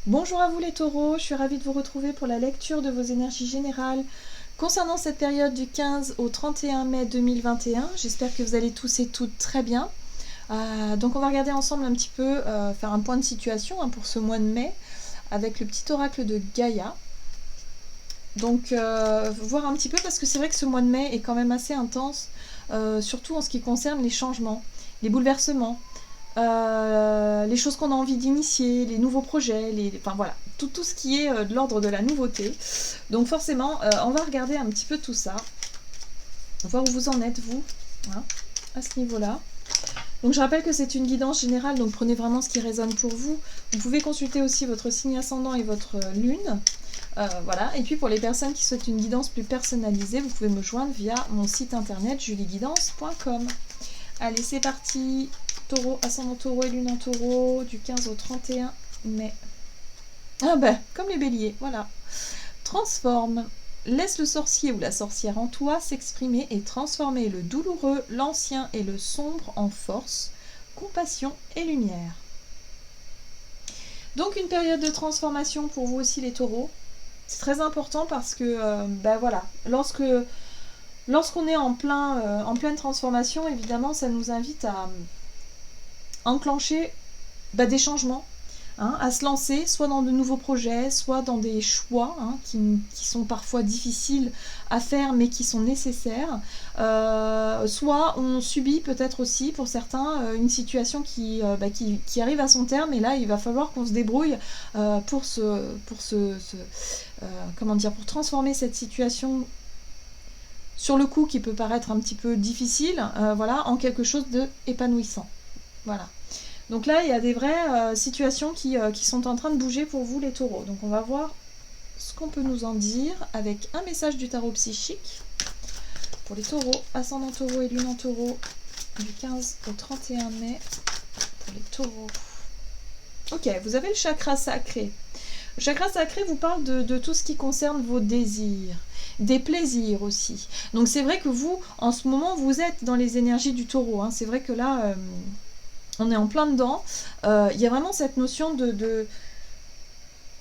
Bonjour à vous les taureaux, je suis ravie de vous retrouver pour la lecture de vos énergies générales concernant cette période du 15 au 31 mai 2021. J'espère que vous allez tous et toutes très bien. Donc on va regarder ensemble un petit peu, faire un point de situation pour ce mois de mai avec le petit oracle de Gaïa. Donc voir un petit peu parce que c'est vrai que ce mois de mai est quand même assez intense, surtout en ce qui concerne les changements, les bouleversements. Les choses qu'on a envie d'initier, les nouveaux projets, enfin voilà, tout ce qui est de l'ordre de la nouveauté. Donc forcément, on va regarder un petit peu tout ça, voir où vous en êtes, vous, hein, à ce niveau-là. Donc je rappelle que c'est une guidance générale, donc prenez vraiment ce qui résonne pour vous. Vous pouvez consulter aussi votre signe ascendant et votre lune. Voilà. Et puis pour les personnes qui souhaitent une guidance plus personnalisée, vous pouvez me joindre via mon site internet julieguidance.com. Allez, c'est parti. Taureau, ascendant taureau et lune en taureau, du 15 au 31 mai. Ah ben, comme les béliers, voilà. Transforme. Laisse le sorcier ou la sorcière en toi s'exprimer et transformer le douloureux, l'ancien et le sombre en force, compassion et lumière. Donc une période de transformation pour vous aussi les taureaux. C'est très important parce que, ben voilà, lorsqu'on est en pleine transformation, évidemment, ça nous invite à enclencher des changements, à se lancer, soit dans de nouveaux projets, soit dans des choix qui sont parfois difficiles à faire mais qui sont nécessaires. Soit on subit peut-être aussi pour certains une situation qui arrive à son terme et là il va falloir qu'on se débrouille pour pour transformer cette situation sur le coup qui peut paraître un petit peu difficile, en quelque chose d'épanouissant. Voilà. Donc là, il y a des vraies situations qui sont en train de bouger pour vous, les taureaux. Donc on va voir ce qu'on peut nous en dire avec un message du tarot psychique pour les taureaux, ascendant taureau et lune en taureau, du 15 au 31 mai pour les taureaux. Ok, vous avez le chakra sacré. Le chakra sacré vous parle de tout ce qui concerne vos désirs, des plaisirs aussi. Donc c'est vrai que vous, en ce moment, vous êtes dans les énergies du taureau. C'est vrai que là... on est en plein dedans. Il y a vraiment cette notion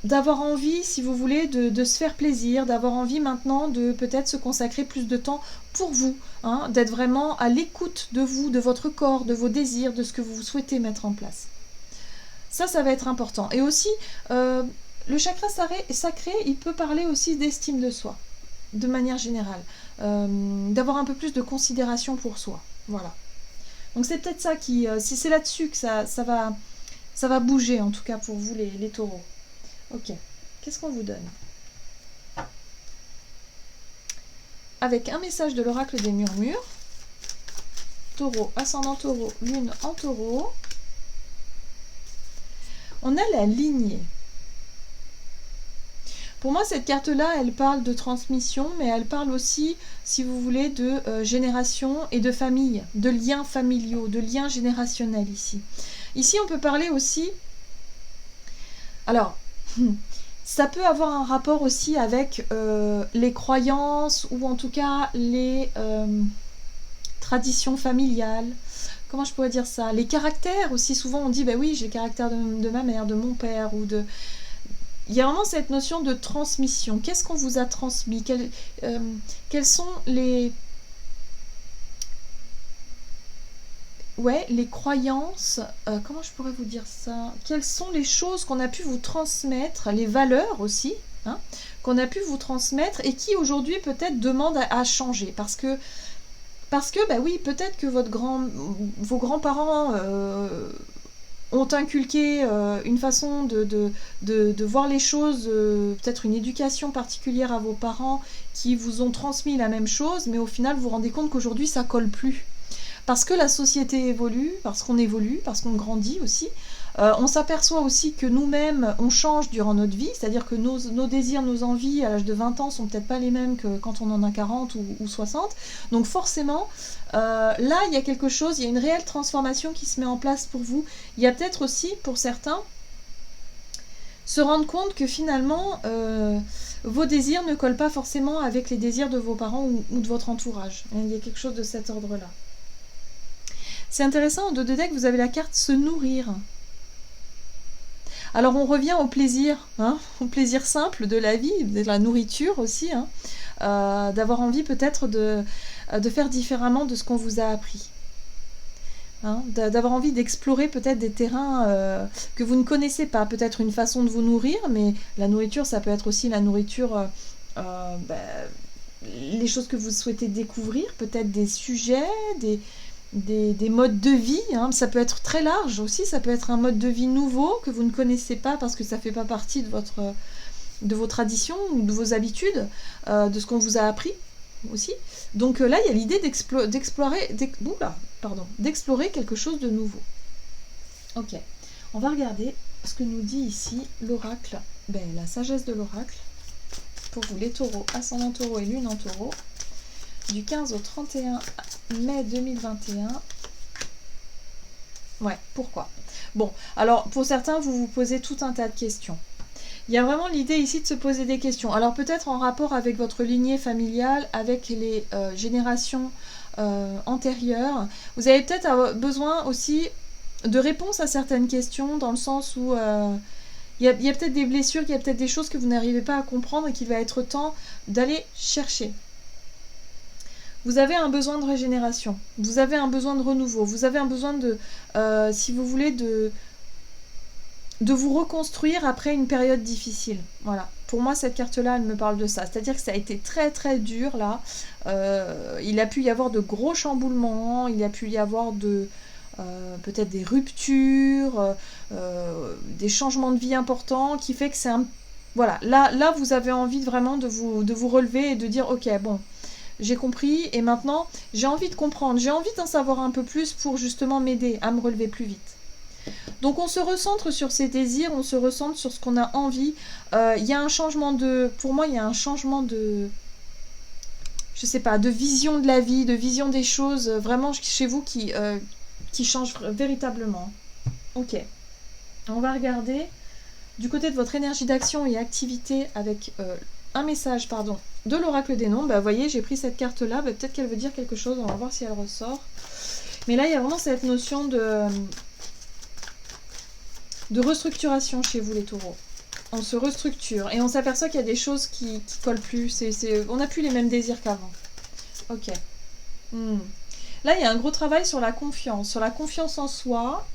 d'avoir envie, si vous voulez, de se faire plaisir, d'avoir envie maintenant de peut-être se consacrer plus de temps pour vous, d'être vraiment à l'écoute de vous, de votre corps, de vos désirs, de ce que vous souhaitez mettre en place. Ça va être important. Et aussi, le chakra sacré, il peut parler aussi d'estime de soi, de manière générale. D'avoir un peu plus de considération pour soi. Voilà. Donc c'est peut-être ça qui... c'est là-dessus que ça va bouger, en tout cas pour vous les taureaux. Ok. Qu'est-ce qu'on vous donne? Avec un message de l'oracle des murmures. Taureau, ascendant taureau, lune en taureau. On a la lignée. Pour moi, cette carte-là, elle parle de transmission, mais elle parle aussi, si vous voulez, de génération et de famille, de liens familiaux, de liens générationnels ici. Ici, on peut parler aussi... Alors, ça peut avoir un rapport aussi avec les croyances, ou en tout cas les traditions familiales. Comment je pourrais dire ça? Les caractères aussi, souvent on dit, oui, j'ai le caractère de ma mère, de mon père, ou de... Il y a vraiment cette notion de transmission. Qu'est-ce qu'on vous a transmis? Quels sont les croyances, comment je pourrais vous dire ça? Quelles sont les choses qu'on a pu vous transmettre, les valeurs aussi, qu'on a pu vous transmettre et qui aujourd'hui peut-être demandent à changer parce que oui, peut-être que vos grands-parents ont inculqué une façon de voir les choses, peut-être une éducation particulière à vos parents qui vous ont transmis la même chose, mais au final vous vous rendez compte qu'aujourd'hui ça colle plus. Parce que la société évolue, parce qu'on évolue, parce qu'on grandit aussi. On s'aperçoit aussi que nous-mêmes, on change durant notre vie, c'est-à-dire que nos désirs, nos envies à l'âge de 20 ans sont peut-être pas les mêmes que quand on en a 40 ou 60. Donc forcément, là, il y a quelque chose, il y a une réelle transformation qui se met en place pour vous. Il y a peut-être aussi, pour certains, se rendre compte que finalement, vos désirs ne collent pas forcément avec les désirs de vos parents ou de votre entourage. Il y a quelque chose de cet ordre-là. C'est intéressant, en dos de deck, vous avez la carte se nourrir. Alors on revient au plaisir, hein, au plaisir simple de la vie, de la nourriture aussi, hein, d'avoir envie peut-être de faire différemment de ce qu'on vous a appris. Hein, d'avoir envie d'explorer peut-être des terrains que vous ne connaissez pas, peut-être une façon de vous nourrir, mais la nourriture, ça peut être aussi la nourriture, bah, les choses que vous souhaitez découvrir, peut-être des sujets, des modes de vie, hein. Ça peut être très large aussi, ça peut être un mode de vie nouveau que vous ne connaissez pas parce que ça ne fait pas partie de vos traditions ou de vos habitudes, de ce qu'on vous a appris aussi. Donc là, il y a l'idée d'explorer quelque chose de nouveau. Ok, on va regarder ce que nous dit ici l'oracle, la sagesse de l'oracle, pour vous les taureaux, ascendant taureau et lune en taureau, du 15 au 31 mai 2021. Ouais, pourquoi? Bon, alors pour certains, vous vous posez tout un tas de questions. Il y a vraiment l'idée ici de se poser des questions. Alors peut-être en rapport avec votre lignée familiale, avec les générations antérieures. Vous avez peut-être besoin aussi de réponses à certaines questions, dans le sens où il y a peut-être des blessures, il y a peut-être des choses que vous n'arrivez pas à comprendre et qu'il va être temps d'aller chercher. Vous avez un besoin de régénération, vous avez un besoin de renouveau, vous avez un besoin de, si vous voulez, de vous reconstruire après une période difficile. Voilà. Pour moi, cette carte-là, elle me parle de ça. C'est-à-dire que ça a été très très dur, là. Il a pu y avoir de gros chamboulements, il a pu y avoir peut-être des ruptures, des changements de vie importants, qui fait que c'est un... Voilà, là vous avez envie vraiment de vous relever et de dire, ok, bon, j'ai compris, et maintenant, j'ai envie de comprendre, j'ai envie d'en savoir un peu plus pour justement m'aider à me relever plus vite. Donc on se recentre sur ses désirs, on se recentre sur ce qu'on a envie. Il y a un changement de... Pour moi, il y a un changement de... Je sais pas, de vision de la vie, de vision des choses, vraiment chez vous qui change véritablement. Ok. On va regarder du côté de votre énergie d'action et activité avec un message, de l'oracle des nombres. Vous voyez, j'ai pris cette carte-là, peut-être qu'elle veut dire quelque chose, on va voir si elle ressort. Mais là, il y a vraiment cette notion de restructuration chez vous, les taureaux. On se restructure et on s'aperçoit qu'il y a des choses qui collent plus. On n'a plus les mêmes désirs qu'avant. Ok. Là, il y a un gros travail sur la confiance en soi,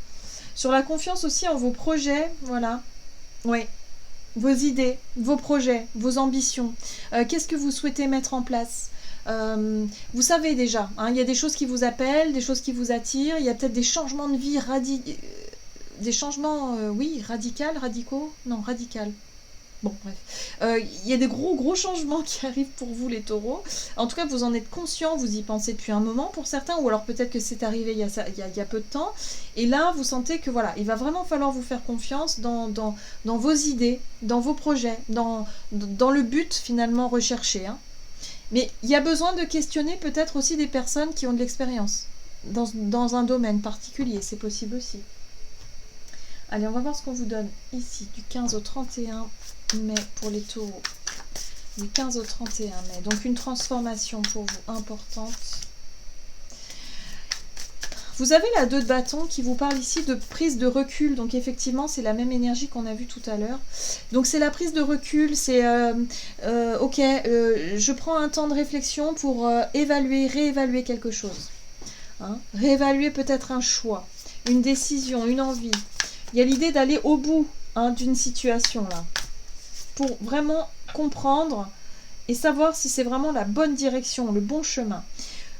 sur la confiance aussi en vos projets, voilà. Oui. Vos idées, vos projets, vos ambitions. Qu'est-ce que vous souhaitez mettre en place? Vous savez déjà, hein, il y a des choses qui vous appellent, des choses qui vous attirent, il y a peut-être des changements de vie des changements, radicaux. Bon, bref. Il y a des gros changements qui arrivent pour vous, les taureaux. En tout cas, vous en êtes conscient, vous y pensez depuis un moment pour certains, ou alors peut-être que c'est arrivé il y a peu de temps. Et là, vous sentez que voilà, il va vraiment falloir vous faire confiance dans vos idées, dans vos projets, dans le but finalement recherché. Hein. Mais il y a besoin de questionner peut-être aussi des personnes qui ont de l'expérience dans un domaine particulier, c'est possible aussi. Allez, on va voir ce qu'on vous donne ici, du 15 au 31 mai pour les taureaux. Du 15 au 31 mai. Donc une transformation pour vous importante. Vous avez la 2 de bâton qui vous parle ici de prise de recul. Donc effectivement, c'est la même énergie qu'on a vue tout à l'heure. Donc c'est la prise de recul. C'est je prends un temps de réflexion pour réévaluer quelque chose. Hein, réévaluer peut-être un choix, une décision, une envie. Il y a l'idée d'aller au bout d'une situation là, pour vraiment comprendre et savoir si c'est vraiment la bonne direction, le bon chemin.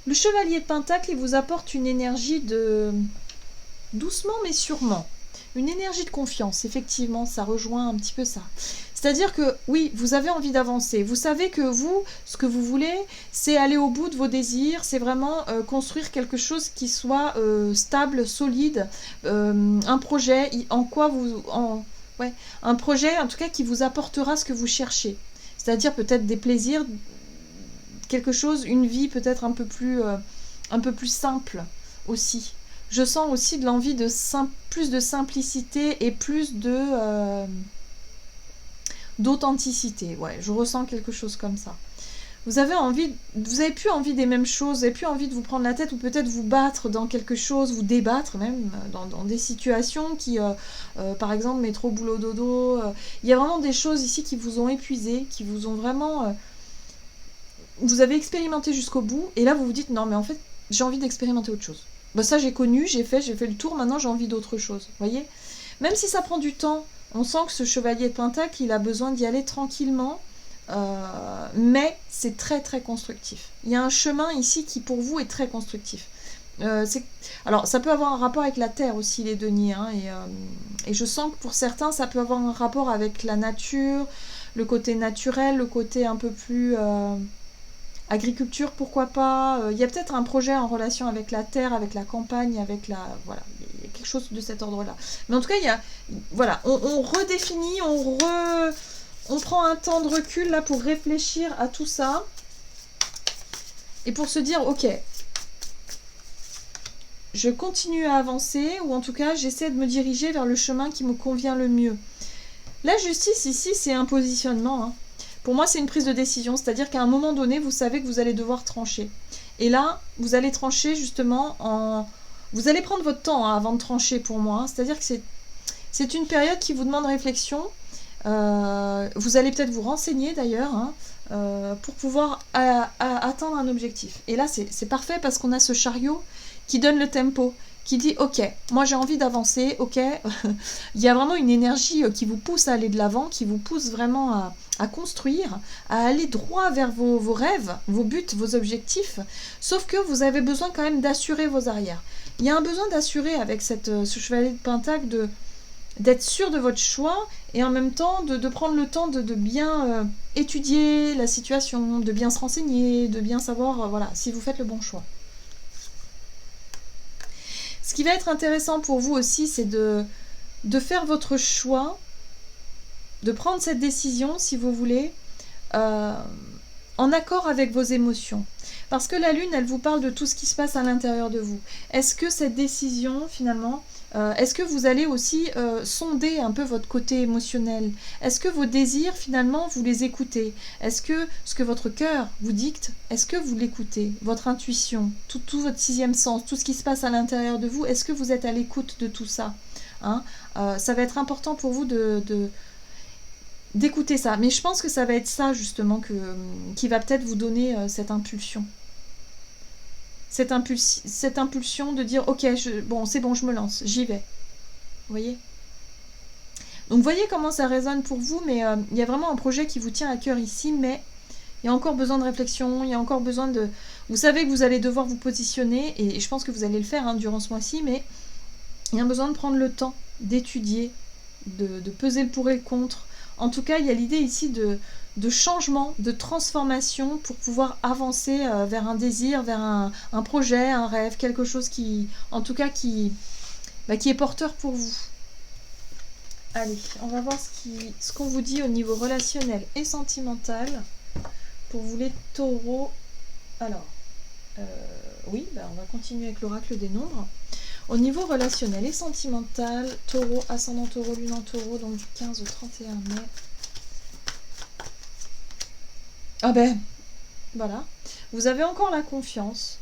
Le chevalier de Pentacle, il vous apporte une énergie de doucement mais sûrement. Une énergie de confiance, effectivement, ça rejoint un petit peu ça. C'est-à-dire que, oui, vous avez envie d'avancer. Vous savez que vous, ce que vous voulez, c'est aller au bout de vos désirs, c'est vraiment construire quelque chose qui soit stable, solide, un projet un projet, en tout cas, qui vous apportera ce que vous cherchez. C'est-à-dire peut-être des plaisirs, quelque chose, une vie peut-être un peu plus simple aussi. Je sens aussi de l'envie de plus de simplicité et plus d'authenticité. Ouais, je ressens quelque chose comme ça. vous avez plus envie des mêmes choses, vous avez plus envie de vous prendre la tête ou peut-être vous battre dans quelque chose, vous débattre même dans des situations qui, par exemple, métro, boulot, dodo. Il y a vraiment des choses ici qui vous ont épuisé, qui vous ont vraiment... vous avez expérimenté jusqu'au bout et là vous vous dites non mais en fait j'ai envie d'expérimenter autre chose. Bah, ça j'ai connu, j'ai fait le tour, maintenant j'ai envie d'autre chose. Vous voyez? Même si ça prend du temps, on sent que ce chevalier de Pentacle, il a besoin d'y aller tranquillement. Mais c'est très très constructif. Il y a un chemin ici qui pour vous est très constructif. Alors ça peut avoir un rapport avec la terre aussi les deniers, hein, et je sens que pour certains ça peut avoir un rapport avec la nature, le côté naturel, le côté un peu plus agriculture, pourquoi pas. Il y a peut-être un projet en relation avec la terre, avec la campagne, avec la... Voilà, il y a quelque chose de cet ordre-là. Mais en tout cas, il y a... Voilà, on redéfinit, on prend un temps de recul là pour réfléchir à tout ça et pour se dire ok, je continue à avancer ou en tout cas j'essaie de me diriger vers le chemin qui me convient le mieux. La justice ici c'est un positionnement, hein. Pour moi c'est une prise de décision, c'est-à-dire qu'à un moment donné vous savez que vous allez devoir trancher et là vous allez trancher justement vous allez prendre votre temps, hein, avant de trancher pour moi, hein. C'est-à-dire que c'est une période qui vous demande réflexion. Vous allez peut-être vous renseigner d'ailleurs, hein, pour pouvoir atteindre un objectif. Et là, c'est parfait parce qu'on a ce chariot qui donne le tempo, qui dit ok, moi j'ai envie d'avancer, ok. Il y a vraiment une énergie qui vous pousse à aller de l'avant, qui vous pousse vraiment à construire, à aller droit vers vos rêves, vos buts, vos objectifs. Sauf que vous avez besoin quand même d'assurer vos arrières. Il y a un besoin d'assurer avec ce chevalier de Pentacle d'être sûr de votre choix et en même temps de prendre le temps de bien étudier la situation, de bien se renseigner, de bien savoir voilà, si vous faites le bon choix. Ce qui va être intéressant pour vous aussi, c'est de faire votre choix, de prendre cette décision, si vous voulez, en accord avec vos émotions. Parce que la Lune, elle vous parle de tout ce qui se passe à l'intérieur de vous. Est-ce que cette décision, finalement, est-ce que vous allez aussi sonder un peu votre côté émotionnel? Est-ce que vos désirs, finalement, vous les écoutez? Est-ce que ce que votre cœur vous dicte, est-ce que vous l'écoutez? Votre intuition, tout votre sixième sens, tout ce qui se passe à l'intérieur de vous, est-ce que vous êtes à l'écoute de tout ça, hein? Ça va être important pour vous d'écouter ça. Mais je pense que ça va être ça, justement, qui va peut-être vous donner cette impulsion. Cette impulsion de dire ok, bon c'est bon, je me lance, j'y vais. Vous voyez? Donc vous voyez comment ça résonne pour vous, mais il y a vraiment un projet qui vous tient à cœur ici, mais il y a encore besoin de réflexion, il y a encore besoin de... Vous savez que vous allez devoir vous positionner, et je pense que vous allez le faire, hein, durant ce mois-ci, mais il y a besoin de prendre le temps d'étudier, de peser le pour et le contre. En tout cas, il y a l'idée ici de changement, de transformation pour pouvoir avancer vers un désir, vers un projet, un rêve, quelque chose qui, en tout cas, qui est porteur pour vous. Allez, on va voir ce qu'on vous dit au niveau relationnel et sentimental pour vous les taureaux. Alors, oui, on va continuer avec l'oracle des nombres. Au niveau relationnel et sentimental, taureau, ascendant taureau, lune en taureau, donc du 15 au 31 mai. Ah ben, voilà. Vous avez encore la confiance.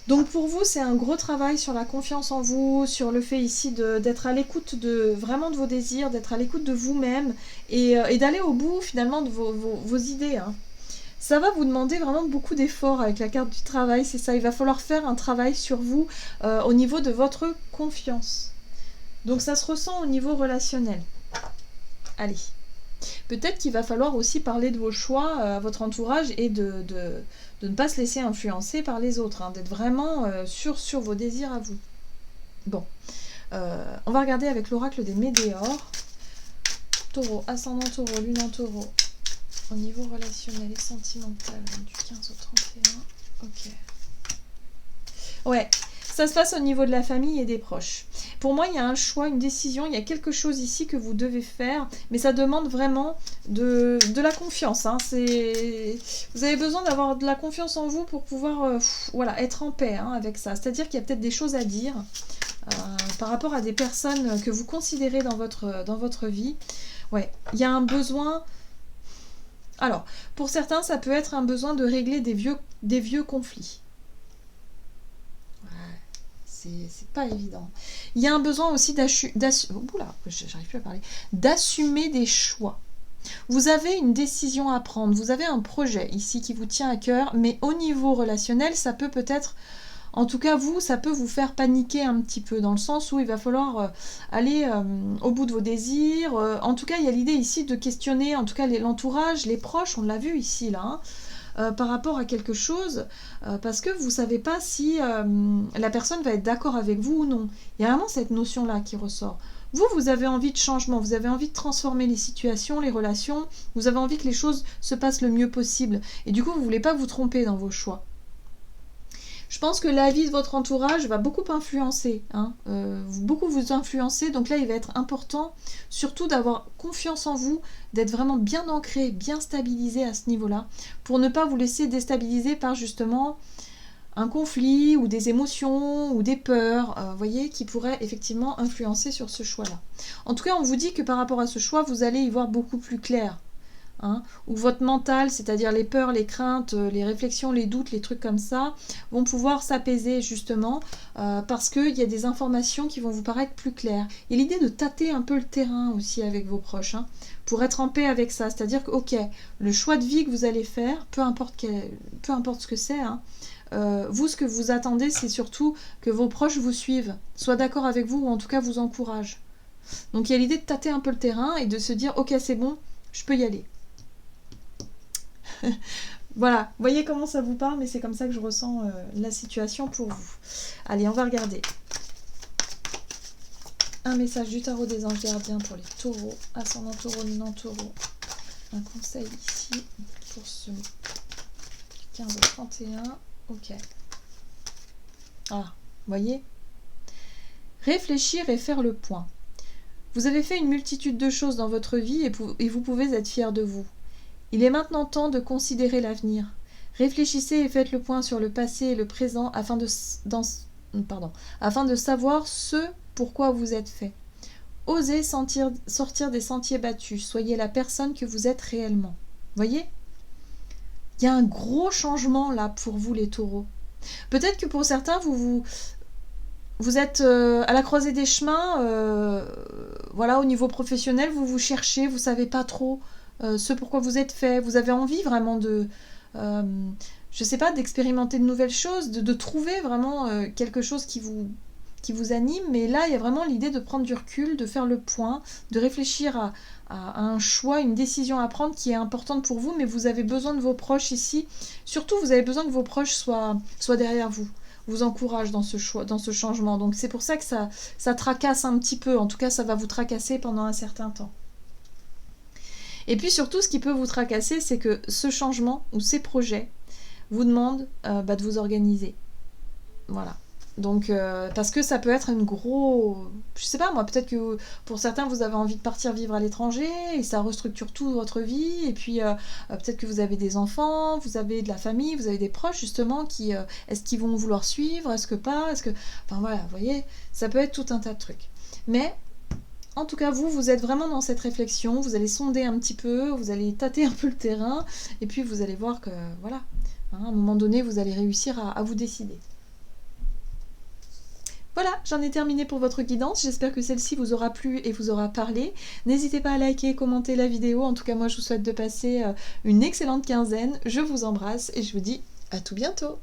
Donc pour vous, c'est un gros travail sur la confiance en vous, sur le fait ici d'être à l'écoute vraiment de vos désirs, d'être à l'écoute de vous-même et d'aller au bout finalement de vos idées, hein. Ça va vous demander vraiment beaucoup d'efforts avec la carte du travail, c'est ça. Il va falloir faire un travail sur vous au niveau de votre confiance. Donc ça se ressent au niveau relationnel. Allez. Peut-être qu'il va falloir aussi parler de vos choix à votre entourage et de ne pas se laisser influencer par les autres, hein, d'être vraiment sur vos désirs à vous. Bon, on va regarder avec l'oracle des Médéors. Taureau, ascendant taureau, lune en taureau. Au niveau relationnel et sentimental, du 15 au 31. Ok. Ouais, ça se passe au niveau de la famille et des proches. Pour moi, il y a un choix, une décision, il y a quelque chose ici que vous devez faire, mais ça demande vraiment de la confiance, hein. Vous avez besoin d'avoir de la confiance en vous pour pouvoir voilà, être en paix, hein, avec ça. C'est-à-dire qu'il y a peut-être des choses à dire par rapport à des personnes que vous considérez dans votre vie. Ouais, il y a un besoin... Alors, pour certains, ça peut être un besoin de régler des vieux conflits. Ouais, c'est pas évident. Il y a un besoin aussi d'assumer des choix. Vous avez une décision à prendre, vous avez un projet ici qui vous tient à cœur, mais au niveau relationnel, ça peut-être, en tout cas vous, ça peut vous faire paniquer un petit peu, dans le sens où il va falloir aller au bout de vos désirs. En tout cas, il y a l'idée ici de questionner, en tout cas l'entourage, les proches, on l'a vu ici, là, hein, par rapport à quelque chose, parce que vous ne savez pas si la personne va être d'accord avec vous ou non. Il y a vraiment cette notion-là qui ressort. Vous avez envie de changement, vous avez envie de transformer les situations, les relations, vous avez envie que les choses se passent le mieux possible. Et du coup, vous ne voulez pas vous tromper dans vos choix. Je pense que l'avis de votre entourage va beaucoup influencer, hein, beaucoup vous influencer. Donc là, il va être important surtout d'avoir confiance en vous, d'être vraiment bien ancré, bien stabilisé à ce niveau-là, pour ne pas vous laisser déstabiliser par justement un conflit ou des émotions ou des peurs, voyez, qui pourraient effectivement influencer sur ce choix-là. En tout cas, on vous dit que par rapport à ce choix, vous allez y voir beaucoup plus clair. Hein, où votre mental, c'est-à-dire les peurs, les craintes, les réflexions, les doutes, les trucs comme ça, vont pouvoir s'apaiser justement parce qu'il y a des informations qui vont vous paraître plus claires. Et l'idée de tâter un peu le terrain aussi avec vos proches, hein, pour être en paix avec ça. C'est-à-dire que, ok, le choix de vie que vous allez faire, peu importe ce que c'est, hein, vous, ce que vous attendez, c'est surtout que vos proches vous suivent, soient d'accord avec vous ou en tout cas vous encouragent. Donc il y a l'idée de tâter un peu le terrain et de se dire, ok, c'est bon, je peux y aller. Voilà, voyez comment ça vous parle, mais c'est comme ça que je ressens la situation pour vous. Allez, on va regarder. Un message du tarot des anges gardiens pour les taureaux, ascendant taureau, lunan taureau. Un conseil ici pour ce 15 au 31. Ok. Ah, voyez ? Réfléchir et faire le point. Vous avez fait une multitude de choses dans votre vie et vous pouvez être fiers de vous. Il est maintenant temps de considérer l'avenir. Réfléchissez et faites le point sur le passé et le présent afin de savoir ce pourquoi vous êtes fait. Osez sortir des sentiers battus. Soyez la personne que vous êtes réellement. Voyez ? Il y a un gros changement là pour vous les taureaux. Peut-être que pour certains, vous êtes à la croisée des chemins, voilà, au niveau professionnel, vous cherchez, vous ne savez pas trop ce pourquoi vous êtes fait, vous avez envie vraiment de, je sais pas, d'expérimenter de nouvelles choses, de trouver vraiment quelque chose qui vous anime, mais là il y a vraiment l'idée de prendre du recul, de faire le point, de réfléchir à un choix, une décision à prendre qui est importante pour vous, mais vous avez besoin de vos proches ici, surtout vous avez besoin que vos proches soient derrière vous encouragent dans ce choix, dans ce changement, donc c'est pour ça que ça tracasse un petit peu, en tout cas ça va vous tracasser pendant un certain temps. Et puis surtout, ce qui peut vous tracasser, c'est que ce changement ou ces projets vous demandent de vous organiser. Voilà. Donc, parce que ça peut être une grosse... Je sais pas, moi, peut-être que pour certains, vous avez envie de partir vivre à l'étranger et ça restructure toute votre vie. Et puis, peut-être que vous avez des enfants, vous avez de la famille, vous avez des proches, justement, qui... est-ce qu'ils vont vouloir suivre? Est-ce que pas? Enfin, voilà, vous voyez, ça peut être tout un tas de trucs. Mais... En tout cas, vous êtes vraiment dans cette réflexion, vous allez sonder un petit peu, vous allez tâter un peu le terrain, et puis vous allez voir que, voilà, hein, à un moment donné, vous allez réussir à vous décider. Voilà, j'en ai terminé pour votre guidance, j'espère que celle-ci vous aura plu et vous aura parlé. N'hésitez pas à liker et commenter la vidéo, en tout cas moi je vous souhaite de passer une excellente quinzaine, je vous embrasse et je vous dis à tout bientôt.